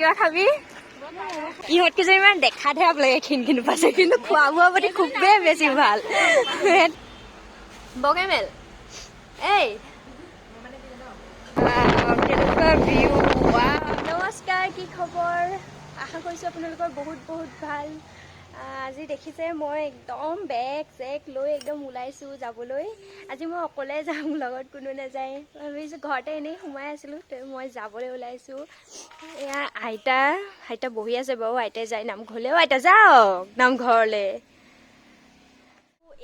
কিবা খাবি ইহঁত কেইজনী ইমান দেখাতহে আপোনালোকে ক্ষীণ পাইছে কিন্তু খোৱা বোৱাৰ প্ৰতি খুবেই বেছি ভাল বগে মেল এই কেনেকুৱা ভিউ নমস্কাৰ কি খবৰ আশা কৰিছোঁ আপোনালোকৰ বহুত বহুত ভাল আজি দেখিছে মই একদম বেগ চেক লৈ একদম ওলাইছোঁ যাবলৈ আজি মই অকলে যাম লগত কোনো নাযায় ভাবিছোঁ ঘৰতে এনেই সোমাই আছিলোঁ মই যাবলৈ ওলাইছোঁ এয়া আইতা বহি আছে বাৰু আইতাই যায় নামঘৰলৈও আইতা যাওক নামঘৰলৈ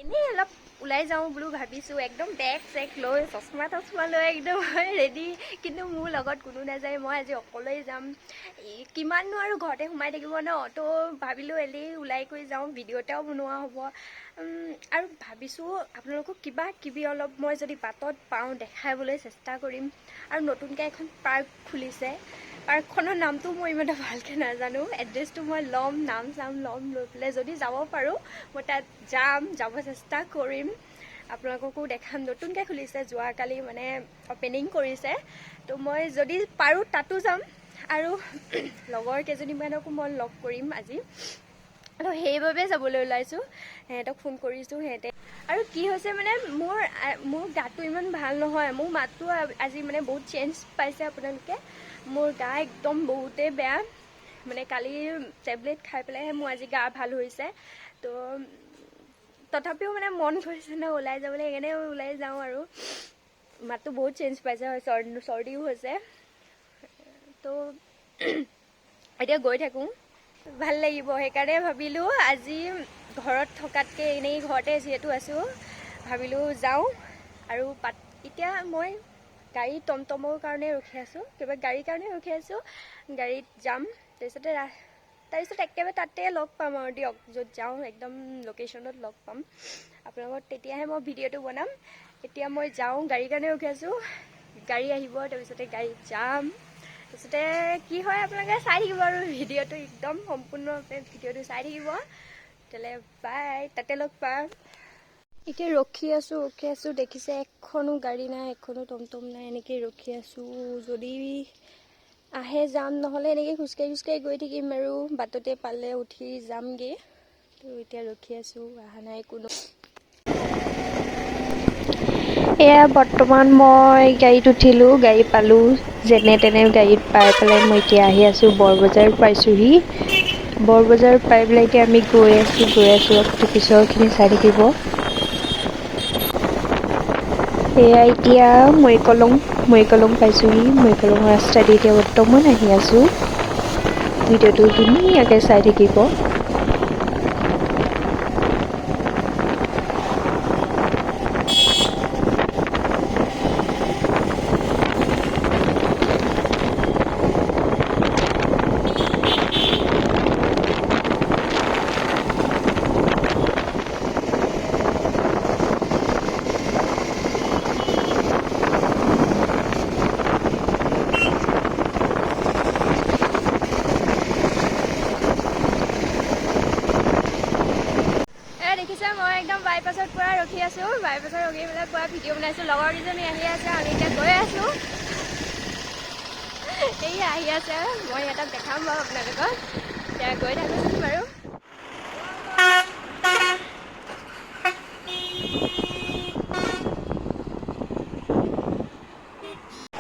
এনেই অলপ ওলাই যাওঁ বোলো ভাবিছোঁ একদম বেগ চেক লৈ চশমা লৈ একদম ৰেডি কিন্তু মোৰ লগত কোনো নাযায় মই আজি অকলেই যাম কিমাননো আৰু ঘৰতে সোমাই থাকিব ন তো ভাবিলোঁ এনেই ওলাই কৰি যাওঁ ভিডিঅ' এটাও বনোৱা হ'ব আৰু ভাবিছোঁ আপোনালোকক কিবা কিবি অলপ মই যদি বাটত পাওঁ দেখাবলৈ চেষ্টা কৰিম আৰু নতুনকৈ এখন পাৰ্ক খুলিছে পাৰ্কখনৰ নামটো মই ইমান ভালকৈ নাজানো এড্ৰেছটো মই ল'ম নাম চাম ল'ম লৈ পেলাই যদি যাব পাৰোঁ মই তাত যাব চেষ্টা কৰিম আপোনালোককো দেখাম নতুনকৈ খুলিছে যোৱাকালি মানে অপেনিং কৰিছে তো মই যদি পাৰোঁ তাতো যাম আৰু লগৰ কেইজনীমানকো মই লগ কৰিম আজি তো সেইবাবে যাবলৈ ওলাইছোঁ সিহঁতক ফোন কৰিছোঁ সিহঁতে আৰু কি হৈছে মানে মোৰ গাটো ইমান ভাল নহয় মোৰ মাতটো আজি মানে বহুত চেঞ্জ পাইছে আপোনালোকে মোৰ গা একদম বহুতেই বেয়া মানে কালি টেবলেট খাই পেলাইহে মোৰ আজি গা ভাল হৈছে তো তথাপিও মানে মন কৰিছে ন ওলাই যাবলৈ সেইকাৰণে ওলাই যাওঁ আৰু মাতটো বহুত চেঞ্জ পাইছে হয় চৰ্দিও হৈছে তো এতিয়া গৈ থাকোঁ ভাল লাগিব সেইকাৰণে ভাবিলোঁ আজি ঘৰত থকাতকৈ এনেই ঘৰতে যিহেতু আছোঁ ভাবিলোঁ যাওঁ আৰু এতিয়া মই গাড়ী টমটমৰ কাৰণে ৰখি আছোঁ কিবা গাড়ীৰ কাৰণে ৰখি আছোঁ গাড়ীত যাম তাৰপিছত একেবাৰে তাতে লগ পাম আৰু দিয়ক য'ত যাওঁ একদম লোকেশ্যনত লগ পাম আপোনালোকক তেতিয়াহে মই ভিডিঅ'টো বনাম এতিয়া মই যাওঁ গাড়ীৰ কাৰণে ৰখি আছোঁ গাড়ী আহিব তাৰপিছতে গাড়ীত যাম তাৰপিছতে কি হয় আপোনালোকে চাই থাকিব আৰু ভিডিঅ'টো একদম সম্পূৰ্ণৰূপে ভিডিঅ'টো চাই থাকিব তেতিয়াহ'লে বাই তাতে লগ পাম এতিয়া ৰখি আছোঁ দেখিছে এখনো গাড়ী নাই এখনো টমটম নাই এনেকৈ ৰখি আছোঁ যদি আহে যাম নহ'লে এনেকৈ খোজকাঢ়ি গৈ থাকিম আৰু বাটতে পালে উঠি যামগৈ তো এতিয়া ৰখি আছোঁ অহা নাই কোনো এয়া বৰ্তমান মই গাড়ীত উঠিলোঁ গাড়ী পালোঁ যেনে তেনে গাড়ীত পাই পেলাই মই এতিয়া আহি আছোঁ বৰবজাৰ পাইছোঁহি বৰবজাৰ পাই পেলাই এতিয়া আমি গৈ আছোঁ পিছৰখিনি চাই থাকিব এয়া এতিয়া মৰিকলং পাইছোঁহি মৰিকলঙৰ ৰাস্তা দি এতিয়া বৰ্তমান আহি আছোঁ ভিডিঅ'টো ধুনীয়াকৈ চাই থাকিব মই একদম বাইপাছত পৰা ৰখি আছোঁ বাইপাছত ৰখি পেলাই পৰা ভিডিঅ' বনাইছোঁ লগৰ কেইজনী আহি আছে আমি এতিয়া গৈ আছোঁ এই আহি আছে মই সিহঁতক দেখাম বাৰু আপোনালোকক এতিয়া গৈ থাকোঁচোন বাৰু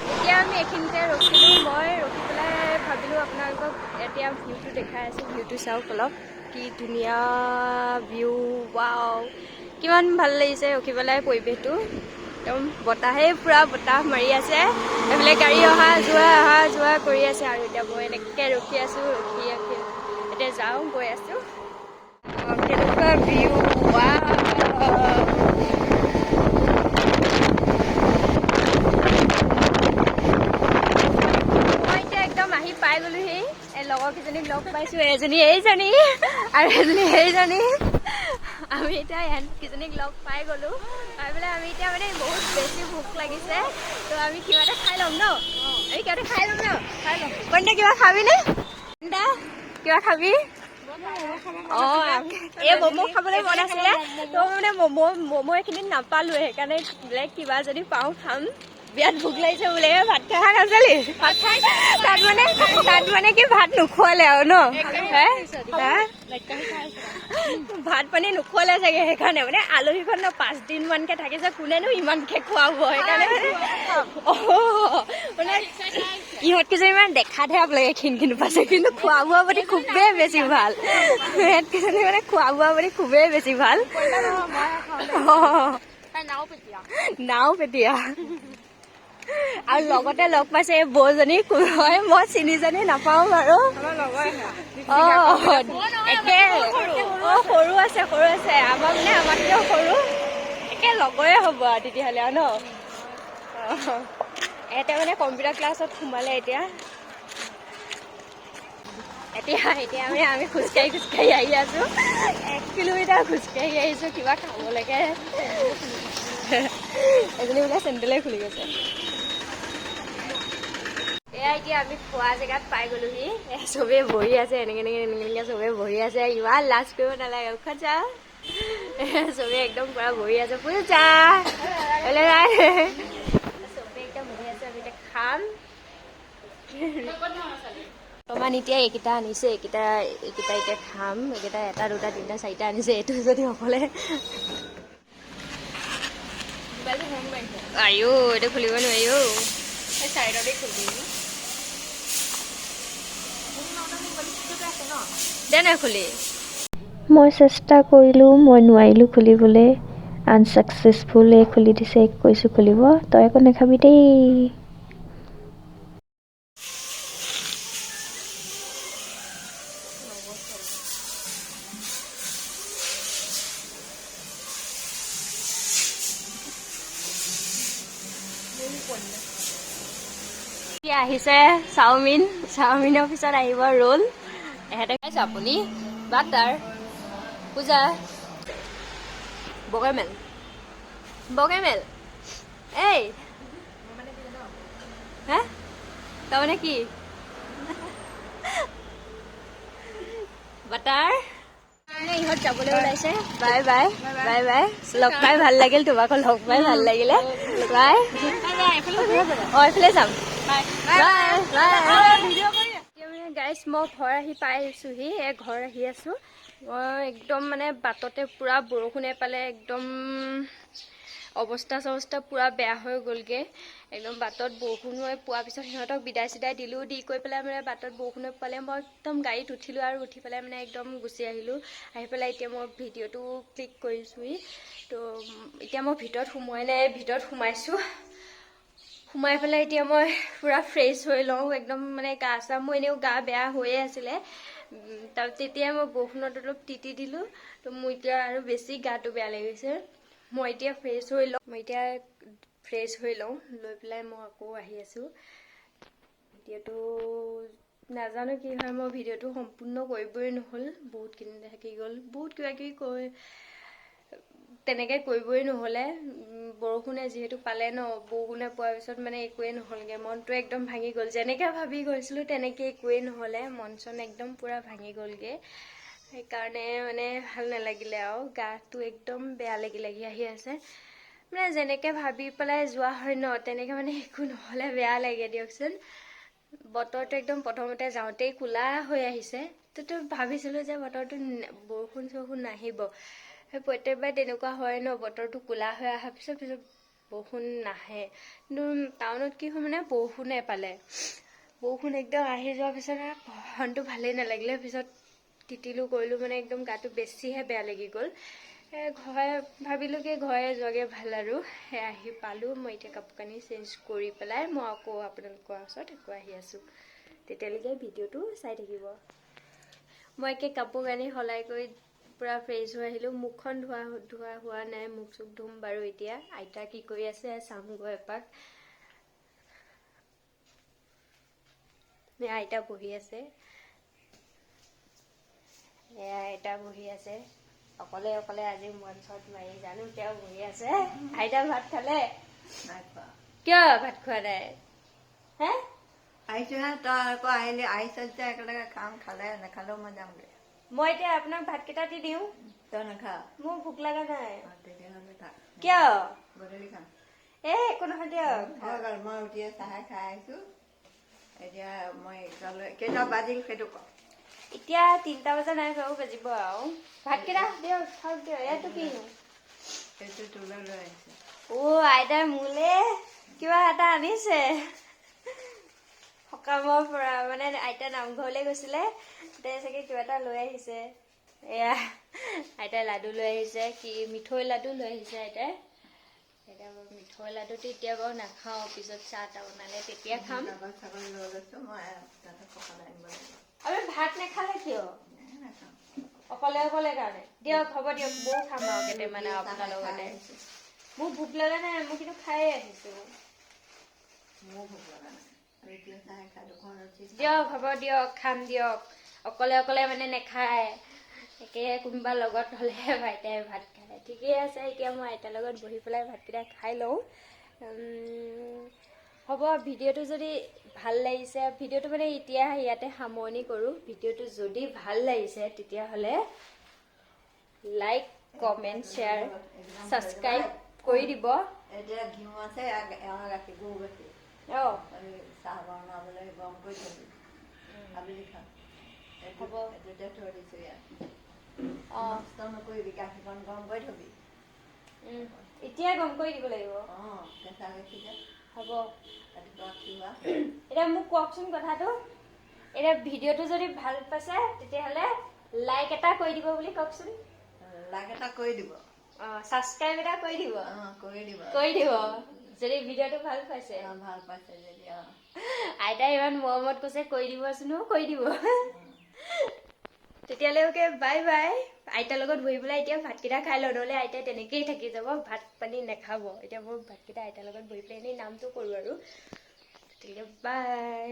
এতিয়া আমি এইখিনিতে ৰখিলোঁ মই ৰখি পেলাই ভাবিলোঁ আপোনালোকক এতিয়া ভিউটো দেখাই আছোঁ ভিউটো চাওক অলপ কি ধুনীয়া ভিউ ৱাও কিমান ভাল লাগিছে ৰখি পেলাই পৰিৱেশটো একদম পুৰা বতাহ মাৰি আছে এইফালে গাড়ী অহা যোৱা কৰি আছে আৰু এতিয়া মই এনেকৈ ৰখি আছোঁ এতিয়া যাওঁ গৈ আছোঁ কেনেকুৱা ভিউ ৱাও মই এতিয়া একদম আহি পাই গ'লোহি লগৰ কেইজনীক লগ পাইছোঁ এইজনী আৰু এইজনী আমি এতিয়া ইহঁতকেইজনীক লগ পাই গ'লোঁ পাই পেলাই আমি এতিয়া মানে বহুত বেছি ভোক লাগিছে তো আমি কিবা এটা খাই ল'ম ন আমি কিবা এটা খাই ল'ম কণ্টা কিবা খাবিনে কিবা খাবি অঁ এই ম'ম' খাবলৈ মন আছিলে তো মানে ম'ম' এইখিনিত নাপালোঁ সেইকাৰণে বেলেগ কিবা যদি পাওঁ খাম বিয়াত ভোক লাগিছে বোলে ভাত খাই নাচালি তাত মানে কি ভাত নোখোৱালে আৰু ন ভাত পানী নোখোৱালে চাগে সেইকাৰণে মানে আলহীখন 5 দিন মানকে থাকিছে কোনেনো ইমানকে খুৱাব সেইকাৰণে মানে ইহঁত কেইজনী মানে দেখাতহে আপোনালোকে ক্ষীণ পাইছে কিন্তু খোৱা বোৱা প্ৰতি খুবেই বেছি ভাল ইহঁত কেইজনী মানে খোৱা বোৱা প্ৰতি খুবেই বেছি ভাল নাও পেটীয়া আৰু লগতে লগ পাইছে এই বৌজনী কোন হয় মই চিনিজনী নাপাওঁ বাৰু একে সৰু আছে আমাৰ মানে আমাতকেও সৰু একে লগৰে হ'ব আৰু তেতিয়াহ'লে আৰু ন এতিয়া মানে কম্পিউটাৰ ক্লাছত সোমালে এতিয়া মানে আমি খোজকাঢ়ি আহি আছো 1 কিলোমিটাৰ খোজকাঢ়ি আহিছো কিবা খাবলৈকে এজনী বোলে চেণ্ডেলে খুলি গৈছে এয়া এতিয়া আমি খোৱা জেগাত পাই গলোহি চবেই বহি আছে এনেকে চবেই বহি আছে ইমান লাজ কৰিব নালাগে উঠা যা চবেই একদম পুৰা বহি আছে পূজা চবেই একদম বহি আছে আমি এতিয়া খাম অকমান এতিয়া এইকেইটা আনিছে এইকেইটা এতিয়া খাম এইকেইটা 1 2 3 4টা আনিছে এইটো যদি অকলে আয়ো এইটো খুলিব নোৱাৰিও চাইডতে খুলিবি দে নাই খুলি মই চেষ্টা কৰিলোঁ মই নোৱাৰিলোঁ খুলিবলৈ আনচাকচেছফুল খুলি দিছে কৈছোঁ খুলিব তই একো নাখাবি দেই আহিছে চাওমিনৰ পিছত আহিব ৰোল এহেঁতে খাইছে আপুনি বাটাৰ পূজা বগেমেল এই হে তাৰমানে কি বাটাৰ ইহঁত যাবলৈ ওলাইছে বাই বাই লগ পাই ভাল লাগিল তোমাকো লগ পাই ভাল লাগিলে বাই এইফালে যাম গাইজ মই ঘৰ আহি পাইছোহি ঘৰ আহি আছো মই একদম মানে বাটতে পুৰা বৰষুণে পালে একদম অৱস্থা পুৰা বেয়া হৈ গ'লগে একদম বাটত বৰষুণ হৈ পোৱাৰ পিছত সিহঁতক বিদায় চিদাই দিলোঁ দি কৈ পেলাই মানে বাটত বৰষুণ পালে মই একদম গাড়ীত উঠিলোঁ আৰু উঠি পেলাই মানে একদম গুচি আহিলোঁ আহি পেলাই এতিয়া মই ভিডিঅ'টো ক্লিক কৰিছোঁহি তো এতিয়া মই ভিতৰত সোমোৱাই নাই ভিতৰত সোমাই পেলাই এতিয়া মই পুৰা ফ্ৰেছ হৈ লওঁ একদম মানে গা চা মোৰ এনেও গা বেয়া হৈয়ে আছিলে তাৰ তেতিয়া মই বৰষুণত অলপ তিতি দিলোঁ তো মোৰ এতিয়া আৰু বেছি গাটো বেয়া লাগিছে মই এতিয়া ফ্ৰেছ হৈ লওঁ লৈ পেলাই মই আকৌ আহি আছোঁ ভিডিঅ'টো নাজানো কি হয় মই ভিডিঅ'টো সম্পূৰ্ণ কৰিবই নহ'ল বহুতখিনি থাকি গ'ল বহুত কিবাকিবি তেনেকৈ কৰিবই নহ'লে বৰষুণে যিহেতু পালে ন বৰষুণে পোৱাৰ পিছত মানে একোৱেই নহ'লগৈ মনটো একদম ভাঙি গ'ল যেনেকৈ ভাবি গৈছিলোঁ তেনেকৈ একোৱেই নহ'লে মন চন একদম পূৰা ভাঙি গ'লগৈ সেইকাৰণে মানে ভাল নালাগিলে আৰু গাটো একদম বেয়া লাগি আহি আছে মানে যেনেকৈ ভাবি পেলাই যোৱা হয় ন তেনেকৈ মানে একো নহ'লে বেয়া লাগে দিয়কচোন বতৰটো একদম প্ৰথমতে যাওঁতেই ক'লা হৈ আহিছে তো ভাবিছিলোঁ যে বতৰটো বৰষুণ নাহিব প্ৰত্যেকবাৰ তেনেকুৱা হয় ন বতৰটো ক'লা হৈ অহাৰ পিছত বৰষুণ নাহে কিন্তু টাউনত কি হয় মানে বৰষুণে পালে বৰষুণ একদম আহি যোৱাৰ পিছত মনটো ভালেই নালাগিলে পিছত তিতিলোঁ কৰিলোঁ মানে একদম গাটো বেছিহে বেয়া লাগি গ'ল ভাবিলোঁ কি ঘৰে যোৱাগে ভাল আৰু আহি পালোঁ মই এতিয়া কাপোৰ কানি চেঞ্জ কৰি পেলাই মই আকৌ আপোনালোকৰ ওচৰত আকৌ আহি আছোঁ তেতিয়ালৈকে ভিডিঅ'টো চাই থাকিব মই একে কাপোৰ কানি সলাই কৰি পুৰা ফ্ৰেছ হৈ আহিলোঁ মুখখন ধোৱা হোৱা নাই মুখ চুখ ধুম বাৰু এতিয়া আইতা কি কৰি আছে চামগৈ এপাক আইতা বহি আছে আইতা বহি আছে অকলে আজি মন চট মাৰি জানো তেওঁ বহি আছে আইতা ভাত খালে কিয় ভাত খোৱা নাই হে আহিছোহে তই আকৌ আহিলি আহিছ যে একেলগে খাম খালে নাখালেও মই যামগৈ মই এতিয়া আপোনাক ভাতকেইটা দি দিওঁ তই নাখা মোৰ ভোক লগা নাই তেতিয়াহ'লে থাক কিয় গধূলি খাম একো নহয় দিয়ক হৈ গ'ল মই উঠিয়ে চাহে খাই আহিছোঁ এতিয়া মই কেইটা বাজিল সেইটো কওঁ এতিয়া 3টা বজা নাই বাৰু বাজিব আৰু ভাতকেইটা দিয়ক খাওক দিয়ক এইটো কিনো সেইটো তোলৈ লৈ আহিছোঁ আইতাই মোলে কিবা এটা আনিছে সকামৰ পৰা মানে আইতা নামঘৰলৈ গৈছিলে চাগে কিবা এটা লৈ আহিছে এয়া আইতাই লাডু লৈ আহিছে কি মিঠৈ লাডু লৈ আহিছে আইতাই এতিয়া বাৰু মিঠৈ লাডুটো এতিয়া বাৰু নাখাওঁ পিছত চাহ তাহ বনালে তেতিয়া খাম ছাগল লৈ লৈছোঁ মই তাতে পকালে আনিব লাগিব আমি ভাত নাখালে কিয় নাখাওঁ অকলে অকলে কাৰণে দিয়ক হ'ব দিয়ক ময়ো খাম আৰু কেইটামান আপোনাৰ লগতে মোৰ ভোক লগা নাই মই কিন্তু খায়ে আহিছোঁ মোৰ ভোক লগা নাই এতিয়া চাহে খাই দুখন ৰুটি দিয়ক হ'ব দিয়ক খাম দিয়ক অকলে অকলে মানে নাখায় একে কোনোবা লগত হ'লেহে আইতাই ভাত খায় ঠিকেই আছে এতিয়া মই আইতাৰ লগত বহি পেলাই ভাতকেইটা খাই লওঁ হ'ব ভিডিঅ'টো যদি ভাল লাগিছে ভিডিঅ'টো মানে এতিয়া ইয়াতে সামৰণি কৰোঁ ভিডিঅ'টো যদি ভাল লাগিছে তেতিয়াহ'লে লাইক কমেণ্ট শ্বেয়াৰ ছাবস্ক্ৰাইব কৰি দিব এতিয়া ঘিউ আছে এৱা গাখীৰ গৰু গাখীৰ অঁ চাহ বনাবলৈ গৰম কৰি থবি আবেলি খাম হ'ব এইটোতে থৈ দিছোঁ ইয়াত অঁ নষ্ট নকৰিবি গাখীৰকণ গৰম কৰি থবি এতিয়াই গৰম কৰি দিব লাগিব অঁ কেঁচা গাখীৰ যে হ'ব ৰাতিপুৱা খিৰোৱা এতিয়া মোক কওকচোন কথাটো এতিয়া ভিডিঅ'টো যদি ভাল পাইছে তেতিয়াহ'লে লাইক এটা কৰি দিব বুলি কওকচোন লাইক এটা কৰি দিব অঁ ছাবস্ক্ৰাইব এটা কৰি দিব অঁ কৰি দিব যদি ভিডিঅ'টো ভাল পাইছে ভাল পাইছে যদি আইতাই ইমান মৰমত কৈছে কৰি দিবচোন কৰি দিব তেতিয়ালৈ ওকে বাই বাই আইতাৰ লগত বহি পেলাই এতিয়া ভাতকেইটা খাই লওঁ নহ'লে আইতাই তেনেকেই থাকি যাব ভাত পানী নাখাব এতিয়া মই ভাতকেইটা আইতাৰ লগত বহি পেলাই এনেই নামটো কৰোঁ আৰু গতিকে বাই